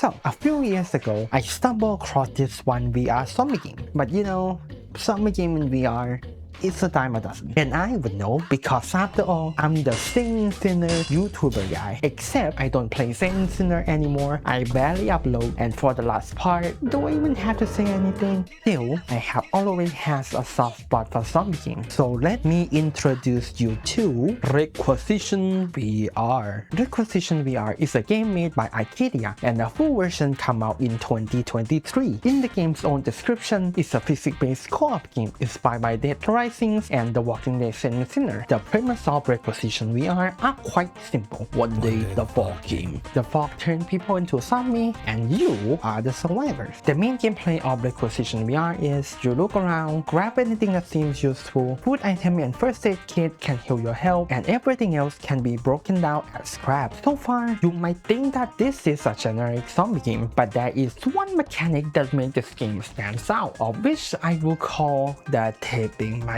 So, a few years ago, I stumbled across this one VR zombie game. But you know, zombie game in VR, it's a dime a dozen. And I would know because after all, I'm the Saint Sinner YouTuber guy. Except I don't play Saint Sinner anymore, I barely upload, and for the last part, do I even have to say anything? Still, I have always had a soft spot for zombie games. So let me introduce you to Requisition VR. Requisition VR is a game made by Arcadia, and the full version came out in 2023. In the game's own description, it's a physics-based co-op game inspired by Dead and The Walking Dead Saint Sinner. The premise of Requisition VR are quite simple. One day, the fog came. The fog turned people into zombies, and you are the survivors. The main gameplay of Requisition VR is you look around, grab anything that seems useful, food item and first aid kit can heal your health, and everything else can be broken down as scrap. So far, you might think that this is a generic zombie game, but there is one mechanic that makes this game stand out, of which I will call the taping mechanic.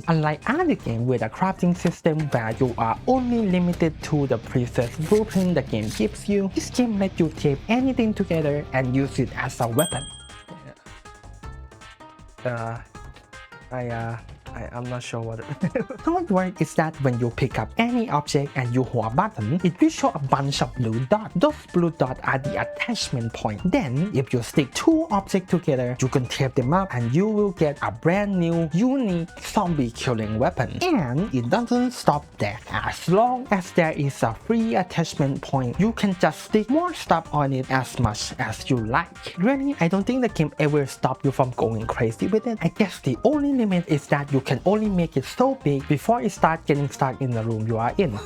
Unlike other games with a crafting system where you are only limited to the preset blueprint the game gives you, this game lets you tape anything together and use it as a weapon. I'm not sure what How it works is that when you pick up any object and you hold a button, it will show a bunch of blue dots. Those blue dots are the attachment point. Then, if you stick two objects together, you can tape them up and you will get a brand new, unique zombie killing weapon. And it doesn't stop there. As long as there is a free attachment point, you can just stick more stuff on it as much as you like. Really, I don't think the game ever stops you from going crazy with it. I guess the only limit is that you can only make it so big before it starts getting stuck in the room you are in.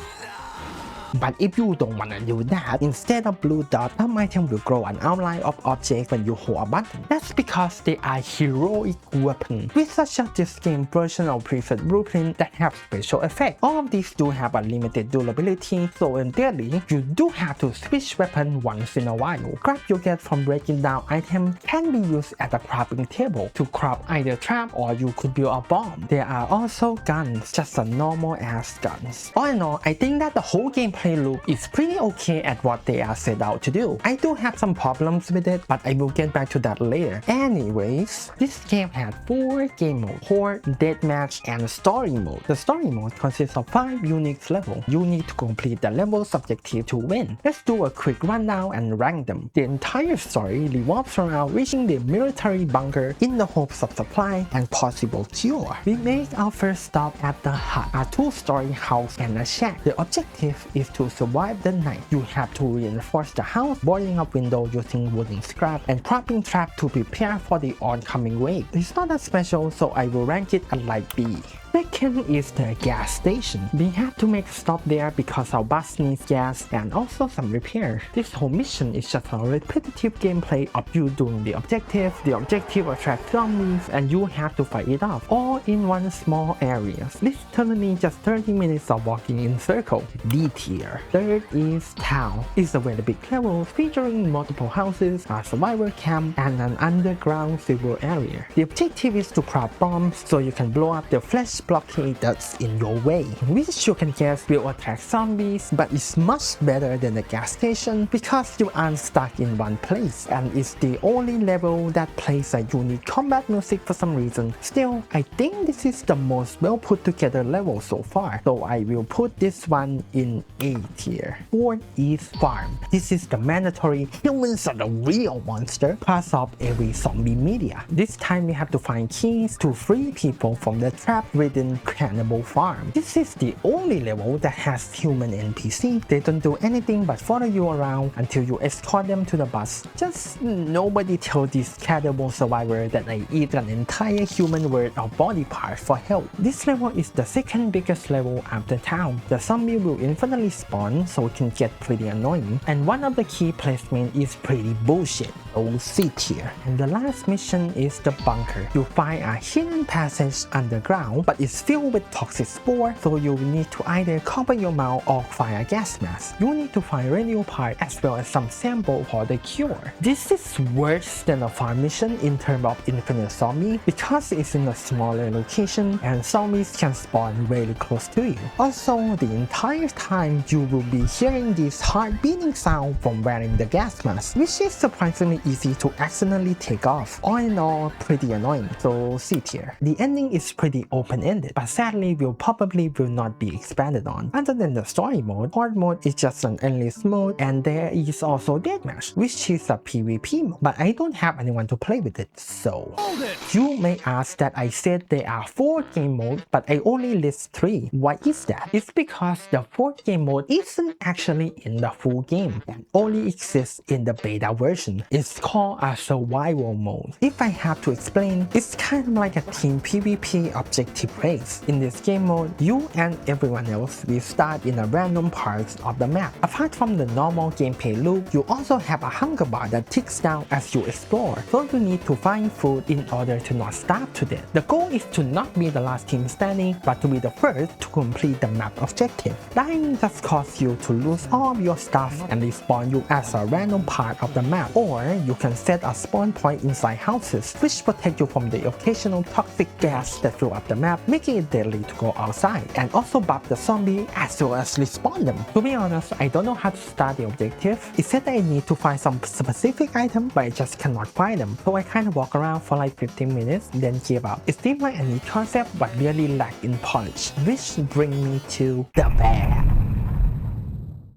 But if you don't want to do that, instead of blue dot, some item will grow an outline of object when you hold a button. That's because they are heroic weapons, with such as this game version of preset blueprint that have special effects. All of these do have a limited durability, so in theory, you do have to switch weapon once in a while. Scrap you get from breaking down items can be used at a crafting table to craft either trap or you could build a bomb. There are also guns, just a normal ass guns. All in all, I think that the whole gameplay loop is pretty okay at what they are set out to do. I do have some problems with it, but I will get back to that later. Anyways, this game had 4 game modes: Horde, Deathmatch, and Story mode. The Story mode consists of 5 unique levels. You need to complete the level's objective to win. Let's do a quick rundown and rank them. The entire story revolves around reaching the military bunker in the hopes of supply and possible cure. We make our first stop at the hut, a 2-story house and a shack. The objective is to survive the night. You have to reinforce the house, boarding up windows using wooden scrap, and trapping trap to prepare for the oncoming wave. It's not that special, so I will rank it a light B. Second is the gas station. We have to make a stop there because our bus needs gas and also some repair. This whole mission is just a repetitive gameplay of you doing the objective. The objective attracts zombies and you have to fight it off, all in one small area. Literally just 30 minutes of walking in circle. D tier. Third is town. It's a very big level featuring multiple houses, a survivor camp, and an underground civil area. The objective is to craft bombs so you can blow up the flesh blockade that's in your way, which you can guess will attract zombies, but it's much better than the gas station because you aren't stuck in one place, and it's the only level that plays a unique combat music for some reason. Still, I think this is the most well put together level so far, so I will put this one in A tier. Fourth is farm. This is the mandatory humans are the real monster part of every zombie media. This time we have to find keys to free people from the trap within Cannibal Farm. This is the only level that has human NPC. They don't do anything but follow you around until you escort them to the bus. Just nobody tell this cannibal survivor that I eat an entire human worth of body parts for help. This level is the second biggest level after town. The zombie will infinitely spawn, so it can get pretty annoying, and one of the key placement is pretty bullshit. So C tier. And the last mission is the bunker. You find a hidden passage underground, but it's filled with toxic spore, so you need to either cover your mouth or fire a gas mask. You need to find radio part as well as some sample for the cure. This is worse than a farm mission in terms of infinite zombie because it's in a smaller location and zombies can spawn really close to you. Also, the entire time you will be hearing this heart beating sound from wearing the gas mask, which is surprisingly easy to accidentally take off. All in all, pretty annoying, so C tier. The ending is pretty open-ended, but sadly will probably will not be expanded on. Other than the story mode, hard mode is just an endless mode, and there is also deathmatch, which is a PvP mode, but I don't have anyone to play with it, so. You may ask that I said there are 4 game modes, but I only list 3. Why is that? It's because the 4th game mode isn't actually in the full game and only exists in the beta version. It's called a survival mode. If I have to explain, it's kind of like a team PvP objective race. In this game mode, you and everyone else will start in a random parts of the map. Apart from the normal gameplay loop, you also have a hunger bar that ticks down as you explore, so you need to find food in order to not starve to death. The goal is to not be the last team standing, but to be the first to complete the map objective. Dying just causes you to lose all of your stuff and respawn you as a random part of the map, or you can set a spawn point inside houses, which protect you from the occasional toxic gas that fill up the map, making it deadly to go outside, and also buff the zombie as well as respawn them. To be honest, I don't know how to start the objective. It said that I need to find some specific item, but I just cannot find them, so I kind of walk around for like 15 minutes, then give up. It seems like a neat concept, but really lack in polish, which brings me to the bad.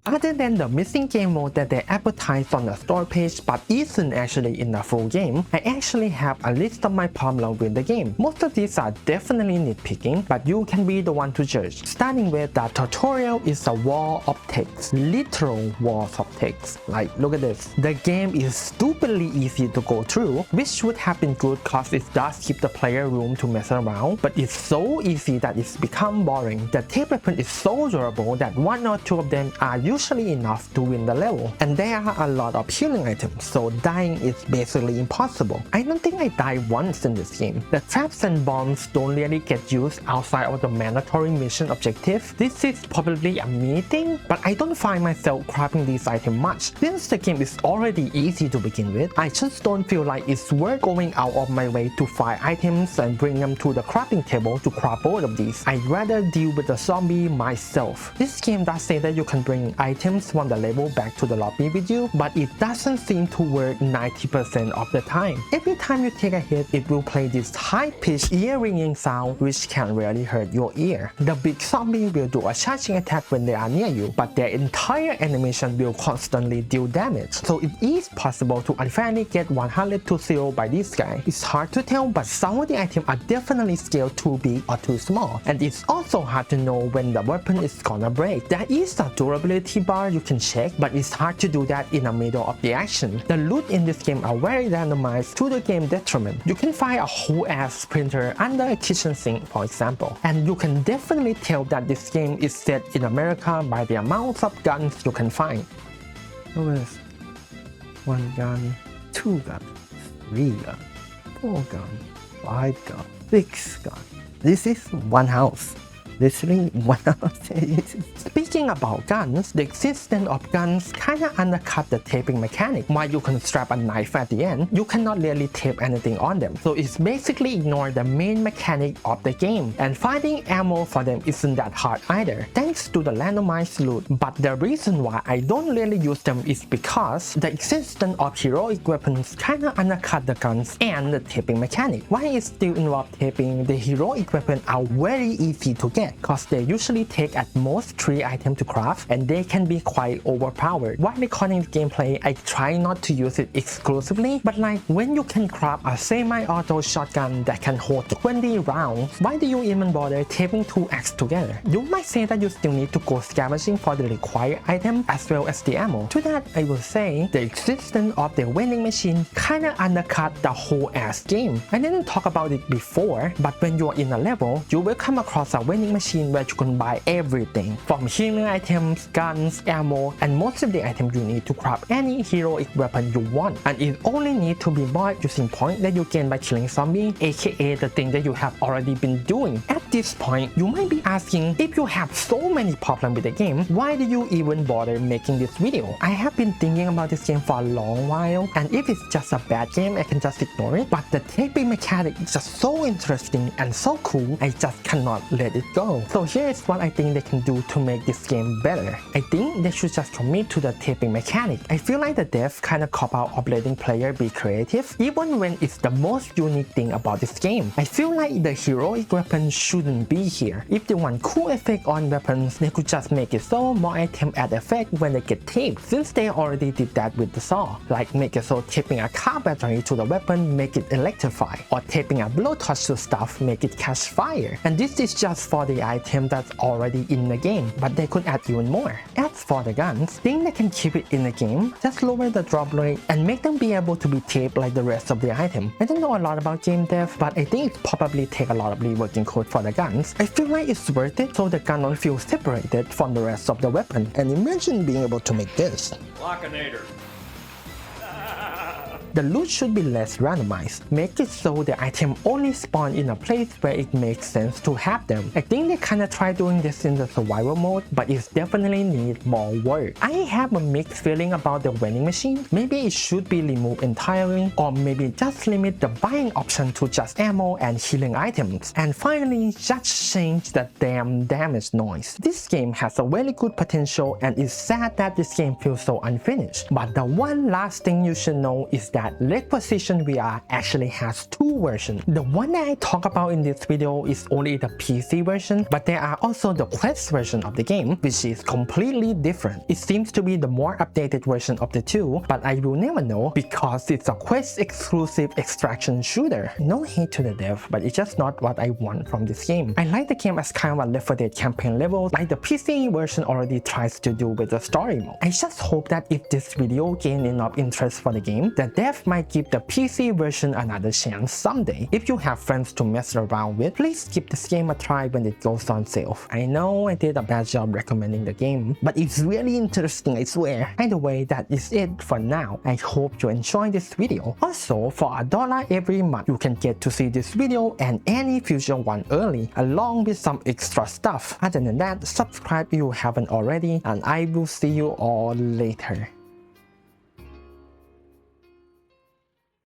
Other than the missing game mode that they advertised on the store page but isn't actually in the full game, I actually have a list of my problems with the game. Most of these are definitely nitpicking, but you can be the one to judge. Starting with the tutorial is a wall of text, literal walls of text. Like, look at this. The game is stupidly easy to go through, which would have been good cause it does give the player room to mess around, but it's so easy that it's become boring. The tape weapon is so durable that 1 or 2 of them are usually enough to win the level, and there are a lot of healing items, so dying is basically impossible. I don't think I died once in this game. The traps and bombs don't really get used outside of the mandatory mission objective. This is probably a me thing, but I don't find myself crafting these items much. Since the game is already easy to begin with, I just don't feel like it's worth going out of my way to find items and bring them to the crafting table to craft both of these. I'd rather deal with the zombie myself. This game does say that you can bring items from the level back to the lobby with you, but it doesn't seem to work 90% of the time. Every time you take a hit, it will play this high-pitched ear-ringing sound which can really hurt your ear. The big zombie will do a charging attack when they are near you, but their entire animation will constantly deal damage, so it is possible to unfairly get 100 to 0 by this guy. It's hard to tell, but some of the items are definitely scaled too big or too small, and it's also hard to know when the weapon is gonna break. There is a durability bar you can check, but it's hard to do that in the middle of the action. The loot in this game are very randomized to the game detriment. You can find a whole ass printer under a kitchen sink, for example, and you can definitely tell that this game is set in America by the amount of guns you can find. Look at this. 1 gun, 2 guns, 3 guns, 4 guns, 5 guns, 6 guns. This is one house. Literally one house. Speaking about guns, the existence of guns kinda undercut the taping mechanic. While you can strap a knife at the end, you cannot really tape anything on them, so it's basically ignore the main mechanic of the game, and finding ammo for them isn't that hard either, thanks to the randomized loot. But the reason why I don't really use them is because the existence of heroic weapons kinda undercut the guns and the taping mechanic. While it still involves taping, the heroic weapons are very easy to get, cause they usually take at most 3 items to craft, and they can be quite overpowered. While recording the gameplay, I try not to use it exclusively, but like when you can craft a semi-auto shotgun that can hold 20 rounds, why do you even bother taping 2 axes together? You might say that you still need to go scavenging for the required item as well as the ammo. To that, I will say the existence of the vending machine kinda undercut the whole ass game. I didn't talk about it before, but when you're in a level, you will come across a vending machine where you can buy everything from healing items, guns, ammo, and most of the items you need to craft any heroic weapon you want. And it only needs to be bought using points that you gain by killing zombies, aka the thing that you have already been doing. At this point, you might be asking, if you have so many problems with the game, why do you even bother making this video? I have been thinking about this game for a long while, and if it's just a bad game, I can just ignore it. But the taping mechanic is just so interesting and so cool, I just cannot let it go. So here is what I think they can do to make this game better. I think they should just commit to the taping mechanic. I feel like the devs kinda cop out of letting players be creative, even when it's the most unique thing about this game. I feel like the heroic weapons shouldn't be here. If they want cool effect on weapons, they could just make it so more items add effect when they get taped, since they already did that with the saw. Like make it so taping a car battery to the weapon make it electrify, or taping a blowtorch to stuff make it catch fire. And this is just for the item that's already in the game, but they could add even more. As for the guns, think they can keep it in the game, just lower the drop rate and make them be able to be taped like the rest of the item. I don't know a lot about game dev, but I think it probably take a lot of reworking code for the guns. I feel like it's worth it so the gun will feel separated from the rest of the weapon. And imagine being able to make this. Lockinator. The loot should be less randomized. Make it so the item only spawn in a place where it makes sense to have them. I think they kinda try doing this in the survival mode, but it definitely needs more work. I have a mixed feeling about the vending machine. Maybe it should be removed entirely, or maybe just limit the buying option to just ammo and healing items. And finally, just change the damn damage noise. This game has a very good potential, and it's sad that this game feels so unfinished. But the one last thing you should know is that Requisition VR actually has two versions. The one that I talk about in this video is only the PC version, but there are also the Quest version of the game, which is completely different. It seems to be the more updated version of the two, but I will never know because it's a Quest exclusive extraction shooter. No hate to the dev, but it's just not what I want from this game. I like the game as kind of a Left 4 Dead campaign level, like the PC version already tries to do with the story mode. I just hope that if this video gains enough interest for the game, the dev might give the PC version another chance someday. If you have friends to mess around with, please give this game a try when it goes on sale. I know I did a bad job recommending the game, but it's really interesting, I swear. Either way, that is it for now. I hope you enjoyed this video. Also, for $1 every month, you can get to see this video and any future one early, along with some extra stuff. Other than that, subscribe if you haven't already, and I will see you all later.